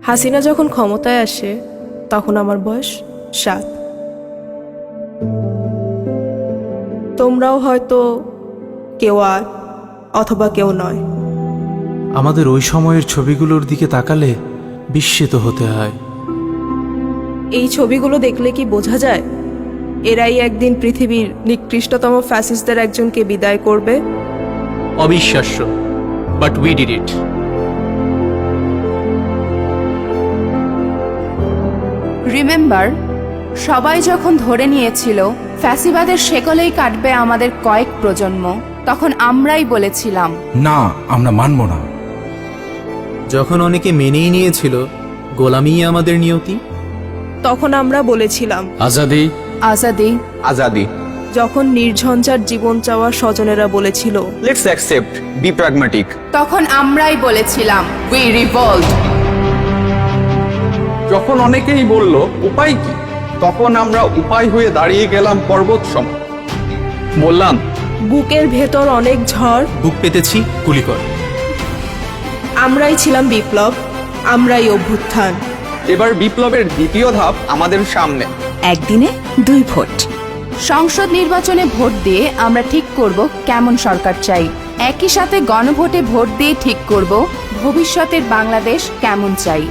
হাসিনা যখন ক্ষমতায় আসে তখন আমার বয়স 7। তোমরাও হয়তো কেউ 8 অথবা কেউ 9। আমাদের ওই সময়ের ছবিগুলোর দিকে তাকালে বিস্মিত হতে হয়। এই ছবিগুলো দেখলে কি বোঝা যায় এরাই একদিন পৃথিবীর নিকৃষ্টতম ফ্যাসিস্টদের একজনকে বিদায় করবে? অবিশ্বাস্য, but we did it. Remember, সবাই যখন ধরে নিয়েছিল ফ্যাসিবাদের শেকলেই কাটবে আমাদের কয়েক প্রজন্ম, তখন আমরাই বলেছিলাম না, আমরা মানব না। যখন অনেকে মেনেই নিয়েছিল গোলামিই আমাদের নিয়তি, তখন আমরা বলেছিলাম আজাদি আজাদি। আজাদি। যখন নির্ঝঞ্ঝাট জীবন চাওয়া স্বজনেরা বলেছিল লেটস অ্যাকসেপ্ট, বি প্র্যাগম্যাটিক। তখন আমরাই বলেছিলাম উই রিভল্ট। যখন অনেকেই বলল উপায় কি, তখন আমরা উপায় হয়ে দাঁড়িয়ে গেলাম পর্বত সম। বললাম বুকের ভেতর অনেক ঝড়, বুক পেতেছি গুলি কর। আমরাই ছিলাম বিপ্লব, আমরাই অভ্যুত্থান। এবার বিপ্লবের দ্বিতীয় ধাপ আমাদের সামনে। একদিনে 2 ভোট। সংসদ নির্বাচনে ভোট দিয়ে আমরা ঠিক করব কেমন সরকার চাই। একই সাথে গণভোটে ভোট দিয়ে ঠিক করব ভবিষ্যতের বাংলাদেশ কেমন চাই।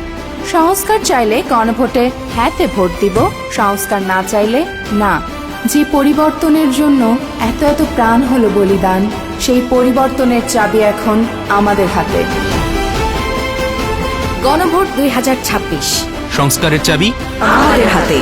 সংস্কার চাইলে গণভোটে হ্যাঁতে ভোট দিব, সংস্কার না চাইলে না। যে পরিবর্তনের জন্য এত এত প্রাণ হলো বলিদান, সেই পরিবর্তনের চাবি এখন আমাদের হাতে। গণভোট 2026 সংস্কারের চাবি আমাদের হাতে।